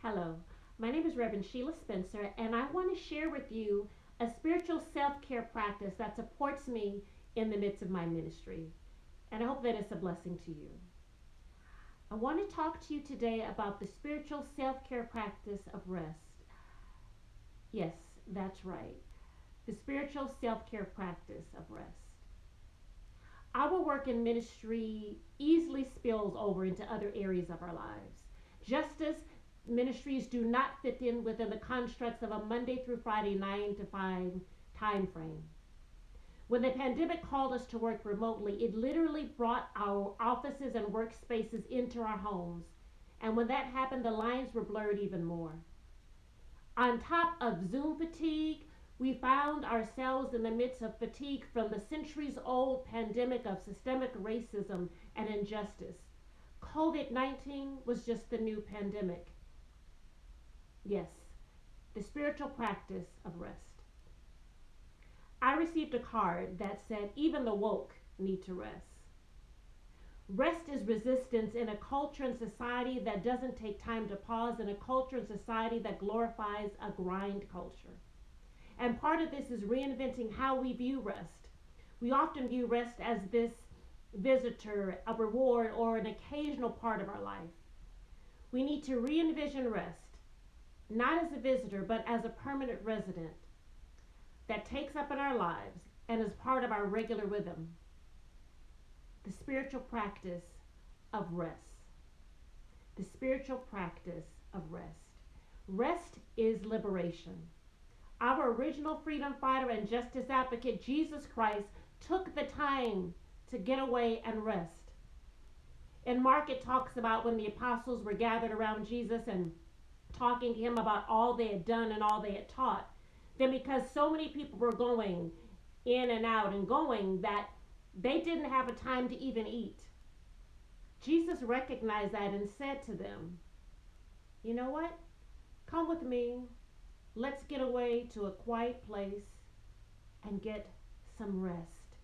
Hello, my name is Reverend Sheila Spencer, and I want to share with you a spiritual self care practice that supports me in the midst of my ministry. And I hope that it's a blessing to you. I want to talk to you today about the spiritual self care practice of rest. Yes, that's right. The spiritual self care practice of rest. Our work in ministry easily spills over into other areas of our lives. Just as ministries do not fit in within the constructs of a Monday through Friday 9 to 5 time frame. When the pandemic called us to work remotely, it literally brought our offices and workspaces into our homes. And when that happened, the lines were blurred even more. On top of Zoom fatigue, we found ourselves in the midst of fatigue from the centuries old pandemic of systemic racism and injustice. COVID 19 was just the new pandemic. Yes, the spiritual practice of rest. I received a card that said, even the woke need to rest. Rest is resistance in a culture and society that doesn't take time to pause, in a culture and society that glorifies a grind culture. And part of this is reinventing how we view rest. We often view rest as this visitor, a reward, or an occasional part of our life. We need to re-envision rest, not as a visitor, but as a permanent resident that takes up in our lives and is part of our regular rhythm. The spiritual practice of rest. The spiritual practice of rest. Rest is liberation. Our original freedom fighter and justice advocate, Jesus Christ, took the time to get away and rest. In Mark, it talks about when the apostles were gathered around Jesus and talking to him about all they had done and all they had taught. Then because so many people were going in and out and going that they didn't have a time to even eat. Jesus recognized that and said to them, you know what? Come with me. Let's get away to a quiet place and get some rest.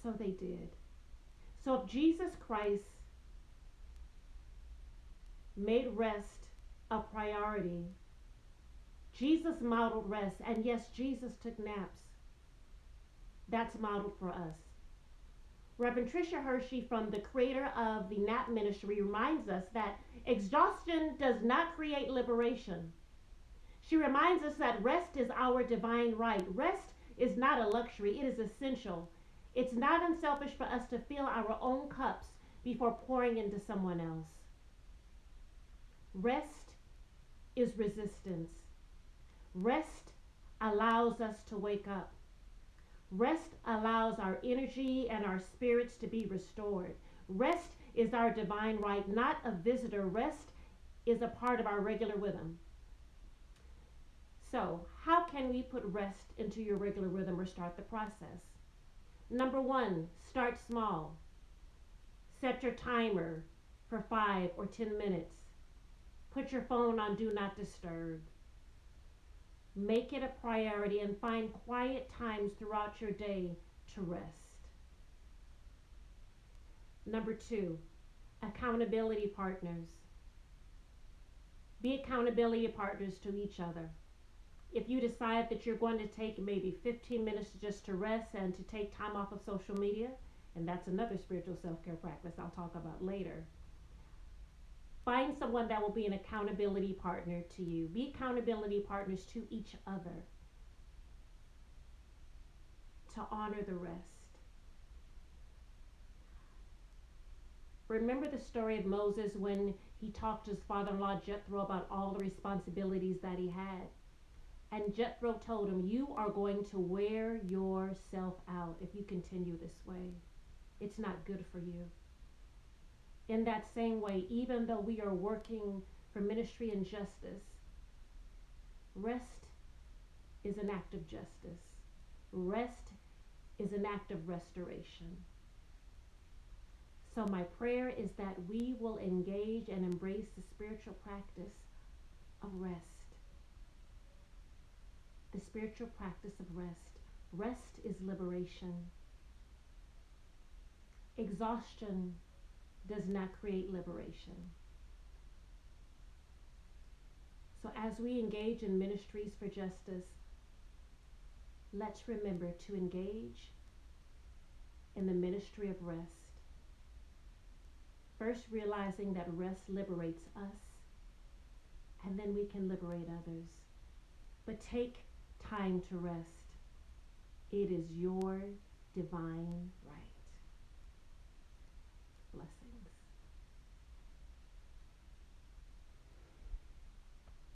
So they did. So if Jesus Christ made rest a priority, Jesus modeled rest, and yes, Jesus took naps. That's modeled for us. Reverend Tricia Hershey, from the creator of the Nap Ministry, reminds us that exhaustion does not create liberation. She reminds us that rest is our divine right. Rest is not a luxury, it is essential. It's not unselfish for us to fill our own cups before pouring into someone else. Rest is resistance. Rest allows us to wake up. Rest allows our energy and our spirits to be restored. Rest is our divine right, not a visitor. Rest is a part of our regular rhythm. So, how can we put rest into your regular rhythm or start the process? Number one, start small. Set your timer for 5 or 10 minutes. Put your phone on Do Not Disturb. Make it a priority and find quiet times throughout your day to rest. Number two, accountability partners. Be accountability partners to each other. If you decide that you're going to take maybe 15 minutes just to rest and to take time off of social media, and that's another spiritual self-care practice I'll talk about later, find someone that will be an accountability partner to you. Be accountability partners to each other to honor the rest. Remember the story of Moses when he talked to his father-in-law Jethro about all the responsibilities that he had. And Jethro told him, you are going to wear yourself out if you continue this way. It's not good for you. In that same way, even though we are working for ministry and justice, rest is an act of justice. Rest is an act of restoration. So my prayer is that we will engage and embrace the spiritual practice of rest. The spiritual practice of rest. Rest is liberation. Exhaustion does not create liberation. as we engage in ministries for justice, let's remember to engage in the ministry of rest. First, realizing that rest liberates us, and then we can liberate others. But take time to rest. It is your divine right. Blessings.